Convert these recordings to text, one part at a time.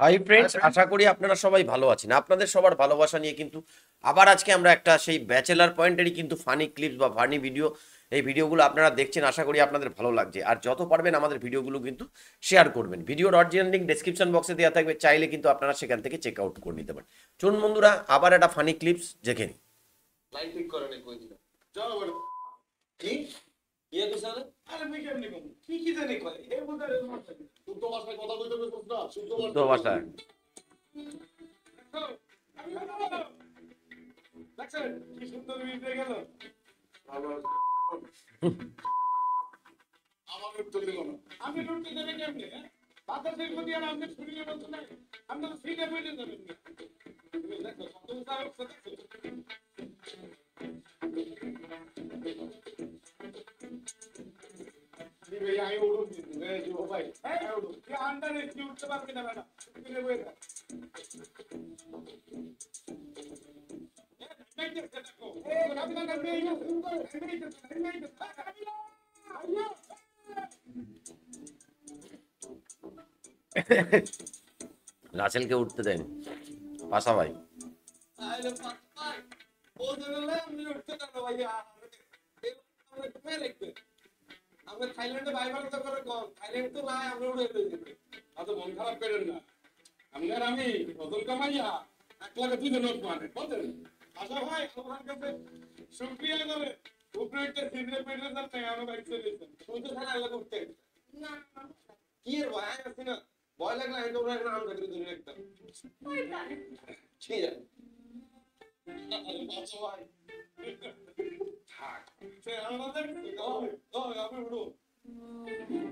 High hi friends, friend. আশা করি আপনারা সবাই ভালো আছেন। আপনাদের সবার ভালোবাসা নিয়ে কিন্তু আবার আজকে আমরা একটা সেই ব্যাচেলার পয়েন্টেরই কিন্তু ফানি ক্লিপস বা ফানি ভিডিও, এই ভিডিওগুলো আপনারা দেখছেন, আশা করি আপনাদের ভালো লাগছে। আর যত পারবেন আমাদের ভিডিওগুলো কিন্তু শেয়ার করবেন। ভিডিওর অরিজিনাল লিঙ্ক ডেসক্রিপশন বক্সে দেওয়া থাকবে, চাইলে কিন্তু আপনারা সেখান থেকে চেক আউট করে নিতে পারেন। চলুন বন্ধুরা, আবার একটা ফানি ক্লিপস দেখে নিই। লাইন ঠিক করে নে কই দিলাম চলো বলো। কি ইয়ে তো স্যার আরে মুই কেমনি কম কি জানি কয় এই বুঝার এর মাথা শুদ্ধ ভাষায় কথা কইতে কইছস না, শুদ্ধ শুদ্ধ ভাষায় ভাষায়। দেখছেন কি সুন্দর মিশে গেল। ভালো আমার উত্তর দিল না। আমি উত্তর দেবে কেমনে? বাতাসের গতি আর আপনি শুনিয়ে বলছেন না, আপনি তো ফ্রিতে বইতে যাবেন। দেখো তুমি স্যার ভাই আমি উড়ুন ভাই হ্যাঁ উড়ুন আন্ডারে কি উঠতে পারবে না ম্যাডাম তুমি বই না। রাসেলকে উঠতে দেন পাশা ভাই। আরে পাপাই ও জানলে আমি উঠতে পারবো ভাইয়া আমরা কোথায় রাখবে আমরা থাইল্যান্ডে বাইবার তো করে কোন থাইল্যান্ড তো নাই আমরা উড়ে দিতে এত মন খারাপ করেন না। আপনার আমি নতুন কামাইয়া 1,00,000 নোট মানে বুঝলেন। আশা ভাই আমার কাছে শুক্রিয়া করে উপরে একটা সিদ্রে পেটে যাচ্ছে আমার বাইক চলেছে। তুই তো খালি আল্লাহ করতে না কি এর ভয় আছে না ভয় লাগলে আমি তোমরা একটা নাম ধরে ধরে রাখতাম ঠিক আছে আরে বাচ্চা ভাই থাক সে আমাদের ও আমি উড়ো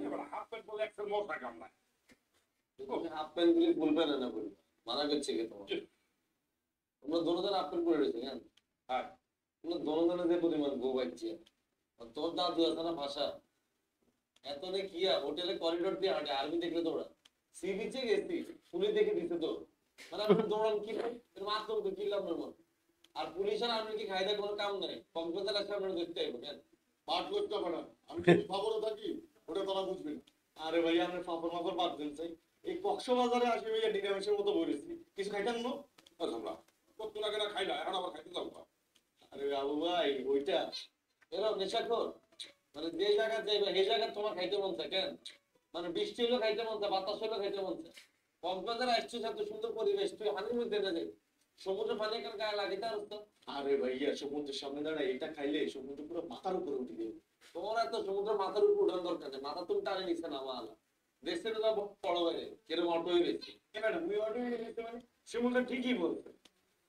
এবার হাফ প্যান্ট বলে একটা মশা কামড়ায়। হাফ প্যান্ট গুলি বলবে না বলি মানা করছে কি তোমার তোমরা দোনোজন হাফ প্যান্ট পরে রয়েছে কেন হ্যাঁ তোমরা দোনোজনে যে পরিমাণ গো বাচ্চা আর তোর দাদু আছে না ভাষা এত নে কিয়া হোটেলে করিডোর দিয়ে হাঁটে আর্মি দেখলে তোরা সি বিচে গেছি পুলিশ দেখে দিতে তো মানে আপনার দৌড়ান কি মাত্র তো কিনলাম না মন আর পুলিশ আর আর্মি কি খাইদা কোনো কাম নাই কম্পিউটার আছে আপনারা দেখতে আইবো কেন পাঠ করতে হবে না, আমি যদি খবরও থাকি ওটা তারা বুঝবে না। আরে ভাই আমরা ফাফর মাফর বাদ দিন চাই এই কক্সবাজারে আসি ভাইয়া নিরামিষের মতো বলেছি কিছু খাইতাম না আমরা কত লাগে না খাইলা এখন আবার খাইতে যাবো না। আরে বাবু ভাই ওইটা এরা নেশাখোর মানে যে জায়গা যাইবে সেই জায়গা তোমার খাইতে মন চায় কেন মানে বৃষ্টি হলো খাইতে মন চায় বাতাস হলো খাইতে মন চায় কক্সবাজার আসছিস এত সুন্দর পরিবেশ তুই হানির মধ্যে না যাই সমুদ্র পানি কার গায়ে লাগে তার অবস্থা আরে ভাইয়া সমুদ্রের সামনে দাঁড়ায় এটা খাইলে সমুদ্র পুরো মাথার উপরে উঠে যাবে তোমার এত সমুদ্র মাথার উপর উঠানোর দরকার নেই মাথা তুমি টানে নিচ্ছে না মালা দেশে তো যাবো বড় বাইরে কিরম অটো হয়ে গেছে ম্যাডাম ওই অটো নিতে মানে শিমুলটা ঠিকই বলছে।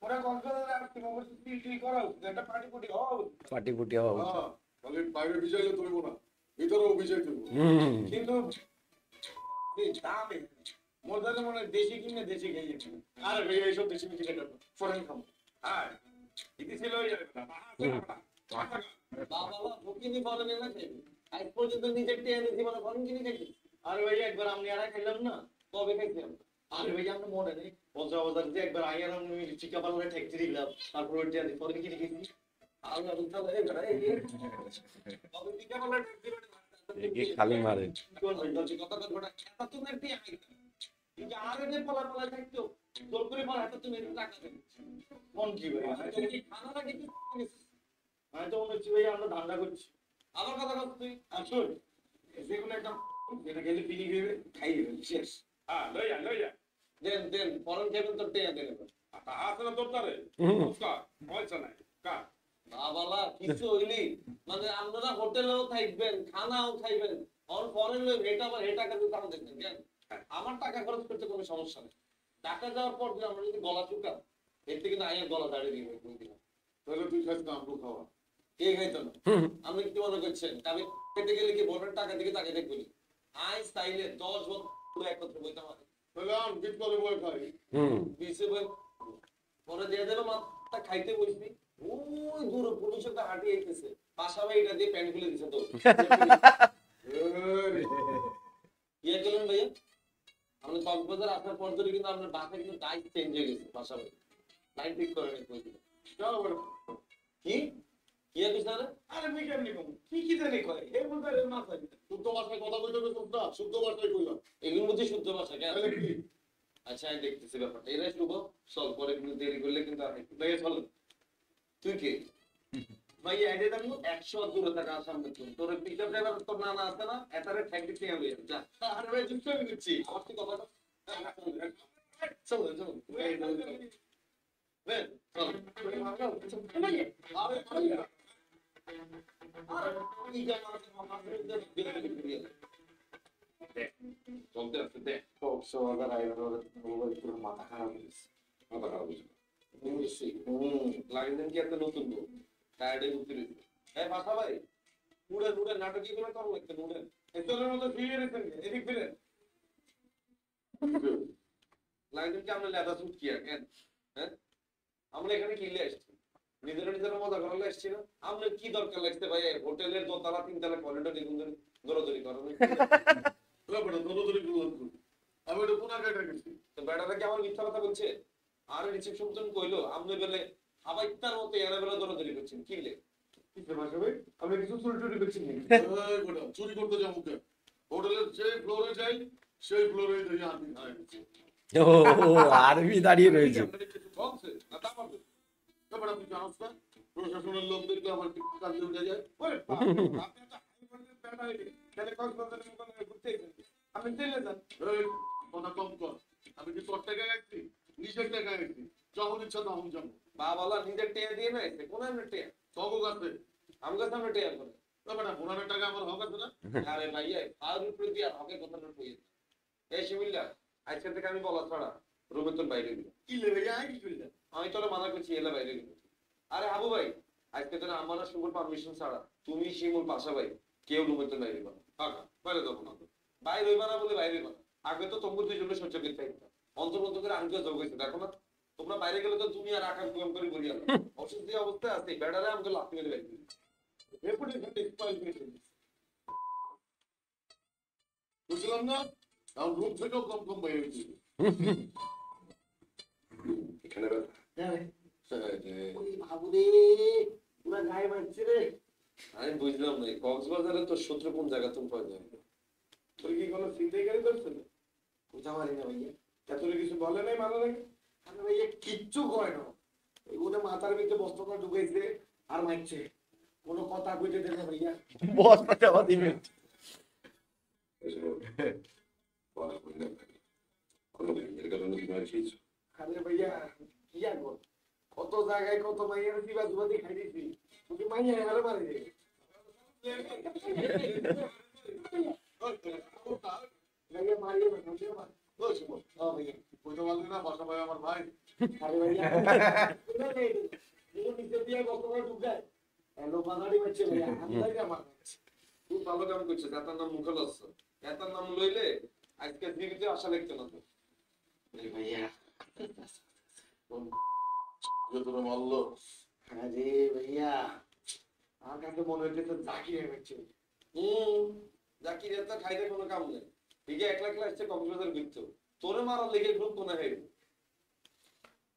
ওরা কক্সবাজারে আসছে অবশ্যই টিল করা উচিত, একটা পার্টি পুটি হওয়া উচিত। পাটি ফুটি হওয়া উচিত। হ্যাঁ তাহলে বাইরে বিজয় তুলবো না, ভিতরেও বিজয় তুলবো। হুম। কিন্তু এই দামে মনে মনে হয় দেশি কিনে দেশি খেয়ে যাচ্ছে। আরে ভাই এইসব দেশি মিশি খেতে ফরেন খাবো। হ্যাঁ ইতি ছিল ওই যাবে না বাবা ফকিনি বলেন না খাইবে আজ পর্যন্ত নিজের টেনে জীবনে ফরেন কিনে খাইছি আরে ভাই একবার আমি আর খাইলাম না কবে খাইছিলাম আরে ভাই আমরা মনে নেই কক্সবাজার যে একবার আইয়ার আমি চিকা পালনে ঠেকতে দিলাম তারপর ওই টেনে ফরেন কিনে খাইছি আল্লাহ বুঝতে এই বেটা এই কবে চিকা পালনে ঠেকতে একে খালি মারে। কোন হইল যে কথা কথা এটা তুমি একটু আইতা এই যে আর এনে পলা পলা থাকতো তোর করে পলা হাতে তুমি টাকা দেন কোন কি ভাই তুমি কি খানা নাকি কি আমি তো মনে হচ্ছে ভাই আমরা ধান্দা করছি। আমার কথা কর তুই আসুন যেগুলো একটা যেটা গেলে পিনি খেয়ে খাই শেষ। হ্যাঁ লই যা দেন দেন ফরেন খাবেন তো টেয়া দেন আছে না তোর তারে হুম। পয়সা নাই কা বাবালা কিছু হইলি মানে আপনারা হোটেলেও থাকবেন খানাও খাইবেন আর ফরেন লই এটা আবার এটা কাছে দাম দেখবেন কেন আমার টাকা খরচ করতে কোনো সমস্যা নেই টাকা যাওয়ার পর যদি আমরা যদি গলা চুকাম এর থেকে না আইয়া গলা দাঁড়িয়ে দিবে কোনদিন তাহলে তুই খাস না আমরু খাওয়া। কে খাইতো না আপনি কি মনে করছেন আমি খেতে গেলে কি বোনের টাকা দিকে তাকে দেখবি আই স্টাইলে 10 বছর একত্র বইতাম আমি তাহলে আম বিট করে বই খাই। হুম। বিশে বই পরে দিয়ে দিল মাথা খাইতে বসবি ওই দূরে পুলিশ একটা হাঁটি আইতেছে পাশাপাশি এটা দিয়ে প্যান্ট খুলে দিছে তো ইয়ে করলেন ভাইয়া আপনি কক্সবাজার আসার পর ধরে কিন্তু আপনার বাসা কিন্তু টাইপ চেঞ্জ হয়ে গেছে পাশাপাশি লাইন ঠিক করে নিতে বলছিল চলো বড় কি কি আছে না আরে মুই কেমনি কম কি জানি কয় এই বলতে এর মাথা শুদ্ধ ভাষায় কথা কইতে কইছস না, শুদ্ধ ভাষায় কইলাম। এগুলোর মধ্যে শুদ্ধ ভাষা কেন তাহলে কি আচ্ছা আমি দেখতেছি ব্যাপারটা, এরাই শুভ। চল পরে কিন্তু দেরি করলে কিন্তু আর ভাইয়া চল। তুই কে ভাই? আইডিয়া দাম 100 দূরে থাকা সামনে তোর পিকআপ ড্রাইভার তোর নানা আছে না, এটারে ঠ্যাক দিতে আমি যা। আরে ভাই যুক্ত হয়ে দিচ্ছি আমার তো কথাটা। চল চল এই চল বেন চল। আরে ভাইয়া আরে কি জানা আছে আমার চলতে আছে দেখ। 100,000 আইবার পুরো মাথা খারাপ হয়েছে। মাথা খারাপ হয়েছে। লাগলেন কি একটা নতুন লোক টায়ার্ডে ঘুরতে রয়েছে। হ্যাঁ বাসা ভাই উড়েন উড়েন নাটক করে কম লাগছে উড়েন। এতলের মতো ফিরে রেখেছেন এদিক ফিরেন। লাগলেন কি আমরা লেদা স্যুট কি আর কেন? হ্যাঁ আমরা এখানে কিনলে আসছি, নিজেরা নিজেরা মজা করালে আসছি না। আপনার কি দরকার লাগছে ভাই হোটেলের দোতলা তিনতলা করিডোর দেখুন দৌড়াদৌড়ি করেন? আমি এটা কোন আগে গেছি? তো বেটারা কি আমার মিথ্যা কথা বলছে? আর রিসেপশন তুমি কইলো আপনি বলে আবার ইত্তার মতো এনে বেলা দৌড়াদৌড়ি করছেন কিনলে? আমি কিছু চুরি টুরি করছি চুরি করতে যাবো কে? হোটেলের যে ফ্লোরে যাই সেই ফ্লোরে দেখি আমি খাই গেছি। ও আরবি দাঁড়িয়ে রয়েছে। প্রশাসনের লোকদেরকে আমার কাজে উঠে যায়। আপনি চলে যান। এই, কথা কম কর। আমি কি তোর টাকা রাখছি? নিজের টাকা রাখছি। যখন ইচ্ছা তখন যাবো। বা বলা নিজের টেয়া দিয়ে না এসে কোন এমনি টেয়া তখন কাছে আমার কাছে আমরা টেয়া করে। পুরানোর টাকা আমার হক আছে না? আরে ভাইয়া আর উপরে দিয়ে আর হকে কথা কইয়ে। এই শিবিল্লা আজকে থেকে আমি বলা ছাড়া রুমে তোর বাইরে গেল। কি লেবে যায় কি করলে? আমি তোরা মানা করছি এলা বাইরে গেল। আরে হাবু ভাই আজকে তোরা আমার আর শিমুল পারমিশন ছাড়া তুমি শিমুল পাশা ভাই কেউ রুমে তোর বাইরে গেল। টাকা বাইরে যাবো না। বাইরে হইবা না বলে বাইরে হইবা না। আগে তো তোমার দুইজনের সহ্য করতে থাকতো। অন্তর্গত করে আনকে যোগ হয়েছে দেখো না। তোমরা বাইরে গেলে তো তুমি আর আকাশ গম করে বলি আলো। অসুস্থ অবস্থায় আছে বেড়ালে আমাকে লাফি মেরে বাইরে। রেপুটেশন এক্সপায়ার করে ফেলেছে। বুঝলাম না? এখন রুম থেকেও কম কম বাইরে হয়েছে। এখানে আমি বুঝলাম না কক্সবাজারে তোর শত্রু কোন জায়গা তুমি পাওয়া যায়? তোর কি কোনো চিন্তাই করছে না? বুঝা পারি না ভাইয়া। তোর কিছু বলে নাই মানা নাকি? আমি ভাইয়া কিচ্ছু কয় না, ওটা মাথার ভিতরে বস্ত্রটা ঢুকাইছে আর মারছে, কোনো কথা কইতে দেবে না ভাইয়া। বস্তা চাপা দিবেন। আরে ভাইয়া কি আর বল, কত জায়গায় কত মাইয়ার দিবা দুবাদি খাই দিছি, তুমি মাইয়া আরে মারি দে। ভাইয়া মারিও না, মারিও না। ও ভাইয়া বুঝতে পারলি না? বাসা ভাই আমার ভাই। আরে ভাইয়া নিচে দিয়ে বস্ত্রটা ঢুকায় এলো বাঙালি মারছে ভাইয়া, আমি আমার খুব ভালো কাম করছিস। এটার নাম মুখলস। এটার নাম লইলে আজকে জীবিতে আশা লিখতে না তো। ভাইয়া। তোরা মারলো। আরে ভাইয়া আমার কাছে মনে হচ্ছে তো জাকির হচ্ছে। জাকির এত খাইতে কোনো কাম নেই। ঠিক আছে 1 লাখ আসছে কক্সবাজার ঘুরতো। তোরে মারার লেগে গ্রুপ কোনা হয়ে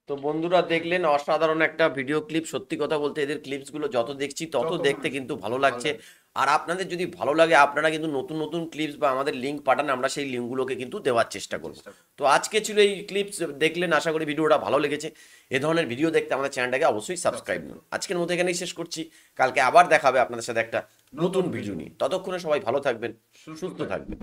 তো বন্ধুরা দেখলেন অসাধারণ একটা ভিডিও ক্লিপ। সত্যি কথা বলতে এদের ক্লিপস গুলো যত দেখছি তত দেখতে কিন্তু ভালো লাগছে। আর আপনাদের যদি ভালো লাগে আপনারা কিন্তু নতুন নতুন ক্লিপস বা আমাদের লিঙ্ক পাঠান, আমরা সেই লিঙ্কগুলোকে কিন্তু দেওয়ার চেষ্টা করব। তো আজকে ছিল এই ক্লিপস দেখলেন, আশা করি ভিডিওটা ভালো লেগেছে। এ ধরনের ভিডিও দেখতে আমাদের চ্যানেলটাকে অবশ্যই সাবস্ক্রাইব করুন। আজকের মতো এখানেই শেষ করছি, কালকে আবার দেখাবে আপনাদের সাথে একটা নতুন ভিডিও নিয়ে। ততক্ষণে সবাই ভালো থাকবেন, সুস্থ থাকবেন।